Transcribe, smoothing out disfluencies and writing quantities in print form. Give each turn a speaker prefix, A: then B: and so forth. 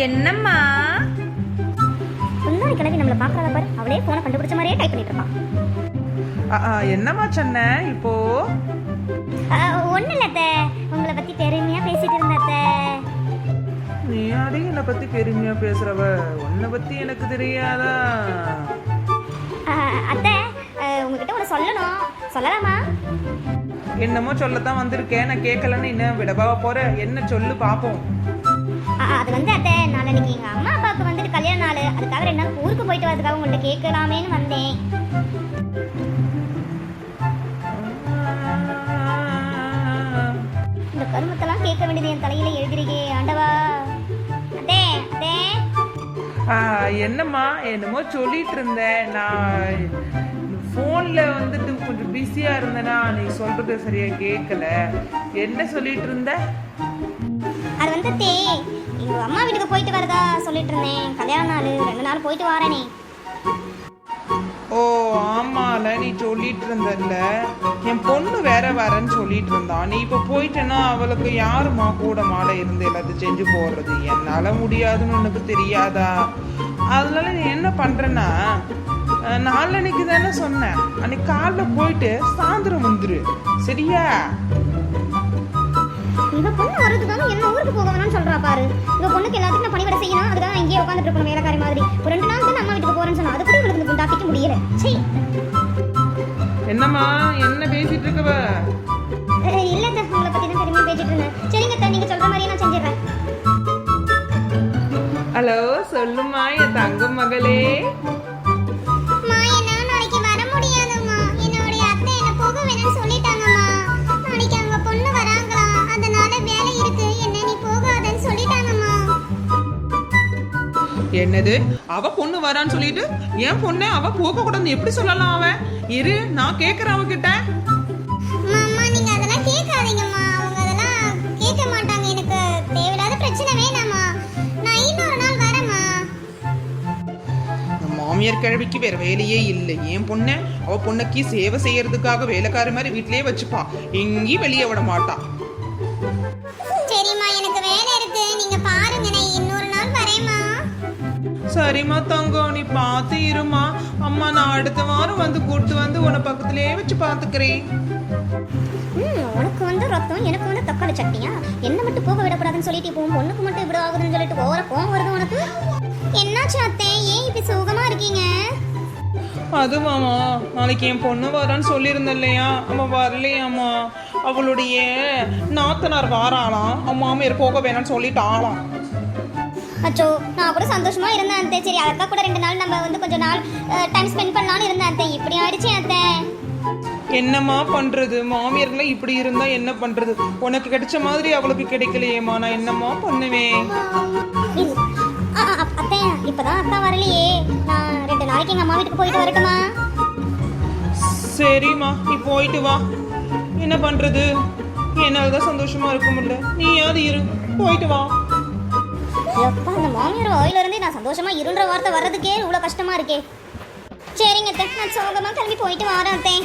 A: என்னம்மா?
B: முன்னாடி கிளம்பி நம்மளை பார்க்கறத பாரு, அவளே போனை கண்டுபிடிச்ச மாதிரியே டைப் பண்ணிட்டு இருப்பான்.
A: என்னம்மா சொன்ன இப்போ?
B: ஒன்றும் இல்லை அத்தை, உங்களை பற்றி பெருமையாக பேசிட்டு இருந்த அத்தை.
A: நீ யாரே என்னை பத்தி பெருமையா பேசுறவ? உன்னை பத்தி எனக்கு தெரியாதா?
B: அத்தை, உங்ககிட்ட ஒன்று சொல்லணும், சொல்லலாமா?
A: என்னமோ சொல்லத்தான் வந்திருக்கேன். நான் கேட்கலன்னு இன்னும் விடவா போற? என்ன சொல்லு பாப்போம்.
B: அது வந்து அத்தை, நாளைக்கு எங்கள் அம்மா அப்பாவுக்கு வந்துட்டு கல்யாண நாள், அதுக்காக 2 நாள் ஊருக்கு போயிட்டு வரதுக்காக உங்கள்கிட்ட கேட்கலாமேன்னு வந்தேன். இந்த கருமத்தெல்லாம் கேட்க வேண்டியது என் தலையில எழுதிருக்கே ஆண்டவா. அத்தே அத்தே.
A: என்னம்மா? என்னமோ சொல்லிட்டு இருந்தேன். நான் ஃபோன்ல வந்துட்டு கொஞ்சம் பிஸியா இருந்தேனா, நீ சொல்றது சரியா கேட்கல. என்ன சொல்லிட்டு இருந்த?
B: அது வந்து அத்தே, எங்க அம்மா வீட்டுக்கு போயிட்டு வரதா சொல்லிட்டு இருந்தேன். கல்யாண நாள் 2 நாள் போயிட்டு வரேனே.
A: ஓ ஆமால, நீ சொல்லிட்டு இருந்தல்ல, என் பொண்ணு வேற வரேன்னு சொல்லிட்டு இருந்தா. நீ இப்ப போயிட்டேன்னா அவளுக்கு யாருமா கூட மாட இருந்து எல்லாத்தையும் செஞ்சு போடுறது? என்னால முடியாதுன்னு உனக்கு தெரியாதா? அதனால நீ என்ன பண்றேன்னா, நாளன்னைக்கு தானே சொன்னேன், அன்னைக்கு காலைல போயிட்டு சாயந்தரம் வந்துரு, சரியா?
B: இவ பொண்ணு வரதுக்காக என்ன ஊருக்கு போக வேணாம்னு சொல்றா பாரு. இவ பொண்ணுக்கு எல்லாத்துக்கும் பணிவிட செய்யணும், அதுக்காக இங்கேயே உட்காந்துட்டு இருக்கணும் வேலைக்காரி மாதிரி. ஒரு 2 நாள் தான் அம்மா வீட்டுக்கு போறேன்னு சொன்னா, அது கூட இவளுக்கு இந்த டாபிக் முடியல. சீ.
A: என்னம்மா என்ன பேசிட்டு இருக்கவ?
B: இல்ல சார், உங்களை பத்தி தான் பெருமையா பேசிட்டு இருந்தேன். சரிங்க சார், நீங்க சொல்ற மாதிரியே நான் செஞ்சிடறேன்.
A: ஹலோ, சொல்லுமா என் தங்க மகளே.
B: நாளைக்கு வர முடியாதும்மா. என்னோட அத்தை என்ன போக வேணும்னு சொல்லிட்டாங்கம்மா. நாளைக்கு அவங்க பொண்ணு வராங்களாம், அதனால வேலை இருக்கு, என்ன நீ போகாதன்னு சொல்லிட்டாங்கம்மா.
A: என்னது? அவ பொண்ணு வரான்னு சொல்லிட்டு என் பொண்ணு அவ போக கூடாதுன்னு எப்படி சொல்லலாம்? அவன் இரு, நான் கேக்குறேன் அவகிட்ட.
B: மாமா, நீங்க அதெல்லாம் கேட்காதீங்கம்மா. அவங்க அதெல்லாம் கேட்க மாட்டாங்க. எனக்கு தேவையில்லாத பிரச்சனை வேணாம்மா. நான் இன்னொரு நாள் வரேம்மா.
A: மாமியார் கிழவிக்கு வேற வேலையே இல்லை. என் பொண்ணு அவ பொண்ணுக்கு சேவை செய்யறதுக்காக வேலைக்காரி மாதிரி வீட்லயே வச்சுப்பா, எங்கேயும் வெளியே விட மாட்டா.
B: சரிம்மா, எனக்கு வேலை இருக்கு, நீங்க பாருங்க, நான் இன்னொரு நாள் வரேம்மா.
A: சரிம்மா தங்கம், நீ பார்த்து இருமா. அம்மா நான் அடுத்த வாரம் வந்து கூட்டு வந்து உன்னை பக்கத்திலே வச்சு பாத்துக்கிறேன்.
B: உனக்கு வந்து ரத்தம், எனக்கு வந்து தக்காளி சட்னியா? என்ன மட்டும் போக விடக்கூடாதுன்னு சொல்லிட்டு இப்போ பொண்ணுக்கு மட்டும் இப்படி ஆகுதுன்னு சொல்லிட்டு ஓவர கோவம் வருது உனக்கு. என்னாச்சு அத்தை, ஏன் இப்படி சுகமா இருக்கீங்க?
A: அதுவாமா, நாளைக்கு என் பொண்ணு வரான்னு சொல்லியிருந்தேன் இல்லையா, அவன் வரலையாம்மா. அவளுடைய நாத்தனார் வாராளாம், அவன் மாமியார் போக வேணாம்னு சொல்லிட்டாளாம்.
B: அச்சோ, நான் கூட சந்தோஷமா இருந்தேன் அத்தை. சரி, அக்கா கூட 2 நாள் நம்ம வந்து கொஞ்சம் நாள் டைம் ஸ்பெண்ட் பண்ணலாம்னு இருந்தேன் அத்தை. இப்படி ஆயிடுச்சு அத்தை.
A: என்னம்மா பண்றது? மாமியார்லாம் இப்படி இருந்தா என்ன பண்றது? உனக்கு கிடைச்ச மாதிரி அவளுக்கு கிடைக்கலையேம்மா, நான் என்னம்மா பண்ணுவேன்?
B: அத்தை, இப்பதான் அக்கா வரலையே, நான் 2 நாளைக்கு எங்க அம்மா வீட்டுக்கு போயிட்டு வரட்டுமா?
A: சரிம்மா, நீ போயிட்டு வா. என்ன பண்றது? என்னாலதான் சந்தோஷமா இருக்க முடியல, நீயாவது இரு, போயிட்டு வா.
B: எப்பா, அந்த மாமியார் வாயில இருந்தே நான் சந்தோஷமா இருன்ற வார்த்தை வர்றதுக்கே இவ்வளவு கஷ்டமா இருக்கே. சரிங்க அத்தை, நான் சோகமா கிளம்பி போயிட்டு வரேன் அத்தை.